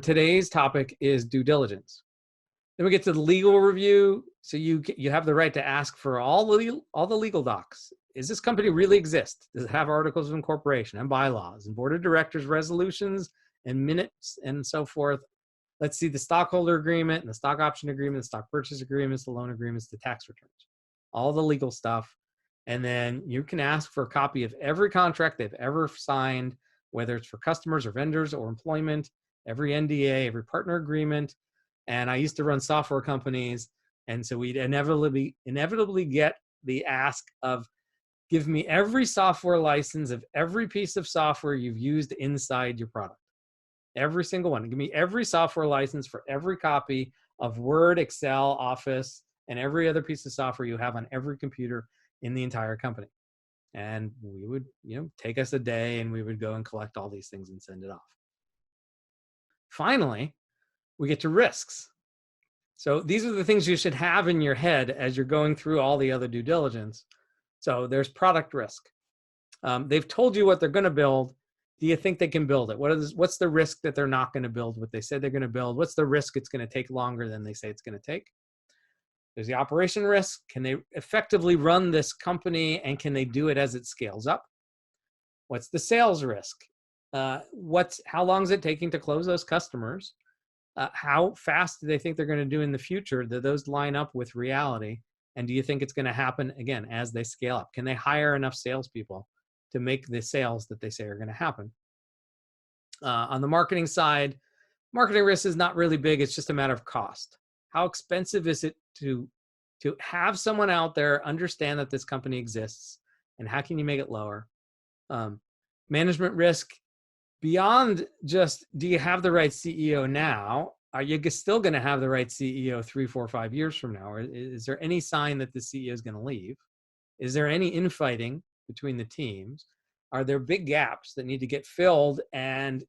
Today's topic is due diligence. Then we get to the legal review. So you have the right to ask for all the legal docs. Is this company really exist? Does it have articles of incorporation and bylaws and board of directors resolutions and minutes and so forth? Let's see the stockholder agreement and the stock option agreement, the stock purchase agreements, the loan agreements, the tax returns, all the legal stuff. And then you can ask for a copy of every contract they've ever signed, whether it's for customers or vendors or employment, every NDA, every partner agreement. And I used to run software companies. And so we'd inevitably get the ask of, give me every software license of every piece of software you've used inside your product. Every single one. Give me every software license for every copy of Word, Excel, Office, and every other piece of software you have on every computer in the entire company. And we would, take us a day and we would go and collect all these things and send it off. Finally, we get to risks. So these are the things you should have in your head as you're going through all the other due diligence. So there's product risk. They've told you what they're going to build. Do you think they can build it? What's the risk that they're not going to build what they said they're going to build? What's the risk it's going to take longer than they say it's going to take? There's the operation risk. Can they effectively run this company and can they do it as it scales up? What's the sales risk? How long is it taking to close those customers? How fast do they think they're going to do in the future? Do those line up with reality? And do you think it's going to happen again as they scale up? Can they hire enough salespeople to make the sales that they say are going to happen? On the marketing side, marketing risk is not really big. It's just a matter of cost. How expensive is it to have someone out there understand that this company exists, and how can you make it lower? Management risk, beyond just, do you have the right CEO now? Are you still going to have the right CEO 3, 4, 5 years from now? Or is there any sign that the CEO is going to leave? Is there any infighting between the teams? Are there big gaps that need to get filled? And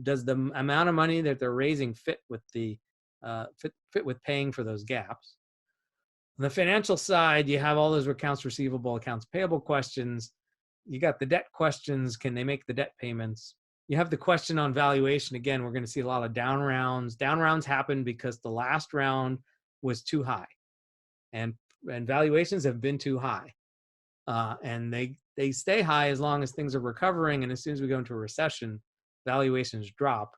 does the amount of money that they're raising fit with paying for those gaps? On the financial side, you have all those accounts receivable, accounts payable questions. You got the debt questions. Can they make the debt payments? You have the question on valuation. Again, we're going to see a lot of down rounds. Down rounds happen because the last round was too high, and valuations have been too high. And they stay high as long as things are recovering. And as soon as we go into a recession, valuations drop,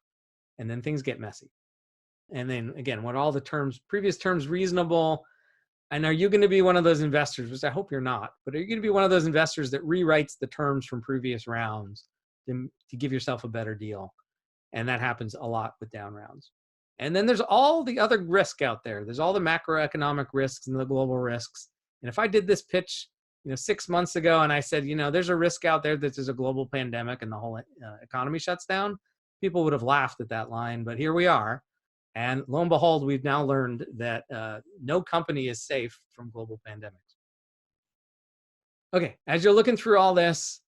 and then things get messy. And then again, what all the previous terms reasonable? And are you going to be one of those investors, which I hope you're not, but are you going to be one of those investors that rewrites the terms from previous rounds to give yourself a better deal? And that happens a lot with down rounds. And then there's all the other risk out there. There's all the macroeconomic risks and the global risks. And if I did this pitch 6 months ago and I said, there's a risk out there that there's a global pandemic and the whole economy shuts down, people would have laughed at that line. But here we are. And lo and behold, we've now learned that no company is safe from global pandemics. Okay, as you're looking through all this,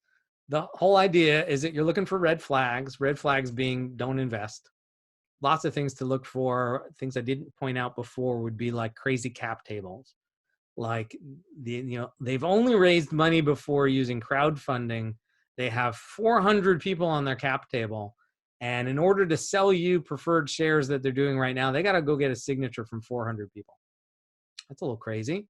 the whole idea is that you're looking for red flags being don't invest. Lots of things to look for. Things I didn't point out before would be like crazy cap tables. Like they've only raised money before using crowdfunding. They have 400 people on their cap table. And in order to sell you preferred shares that they're doing right now, they got to go get a signature from 400 people. That's a little crazy.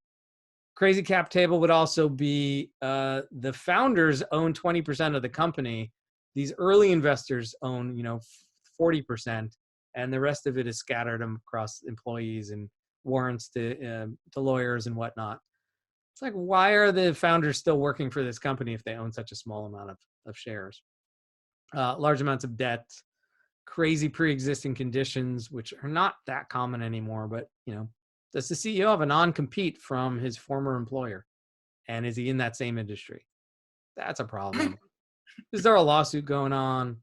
Crazy cap table would also be the founders own 20% of the company. These early investors own, 40%, and the rest of it is scattered across employees and warrants to lawyers and whatnot. It's like, why are the founders still working for this company if they own such a small amount of shares? Large amounts of debt, crazy pre-existing conditions, which are not that common anymore. But, does the CEO have a non-compete from his former employer? And is he in that same industry? That's a problem. Is there a lawsuit going on?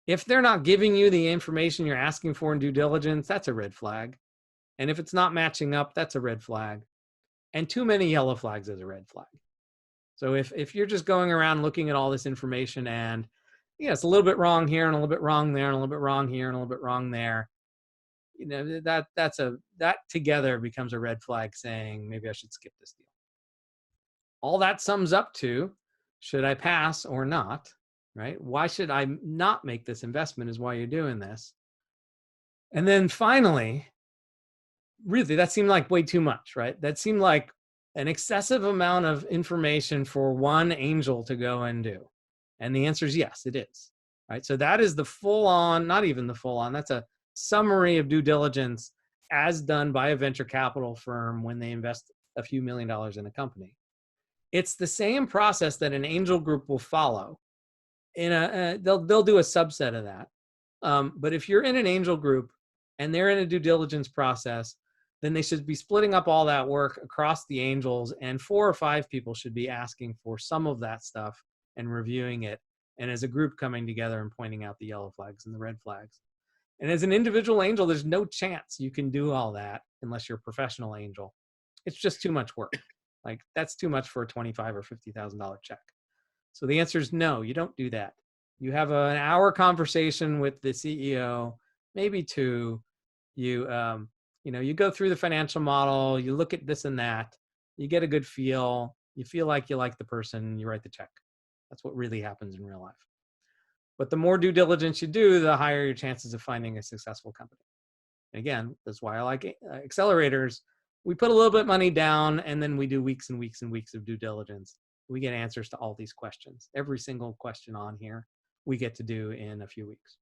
If they're not giving you the information you're asking for in due diligence, that's a red flag. And if it's not matching up, that's a red flag. And too many yellow flags is a red flag. So if you're just going around looking at all this information and it's a little bit wrong here and a little bit wrong there and a little bit wrong here and a little bit wrong there, that together becomes a red flag saying maybe I should skip this deal. All that sums up to, should I pass or not, right? Why should I not make this investment is why you're doing this. And then finally, really, that seemed like way too much, right? That seemed like an excessive amount of information for one angel to go and do. And the answer is yes, it is. Right. So that is the full on, not even the full on, that's a summary of due diligence as done by a venture capital firm when they invest a few $1 million in a company. It's the same process that an angel group will follow. They'll do a subset of that. But if you're in an angel group and they're in a due diligence process, then they should be splitting up all that work across the angels, and 4 or 5 people should be asking for some of that stuff and reviewing it, and as a group coming together and pointing out the yellow flags and the red flags. And as an individual angel, there's no chance you can do all that unless you're a professional angel. It's just too much work. Like, that's too much for a $25,000 or $50,000 check. So the answer is no, you don't do that. You have an hour conversation with the CEO, maybe 2. You go through the financial model, you look at this and that, you get a good feel, you feel like you like the person, you write the check. That's what really happens in real life. But the more due diligence you do, the higher your chances of finding a successful company. And again, that's why I like accelerators. We put a little bit of money down, and then we do weeks and weeks and weeks of due diligence. We get answers to all these questions. Every single question on here, we get to do in a few weeks.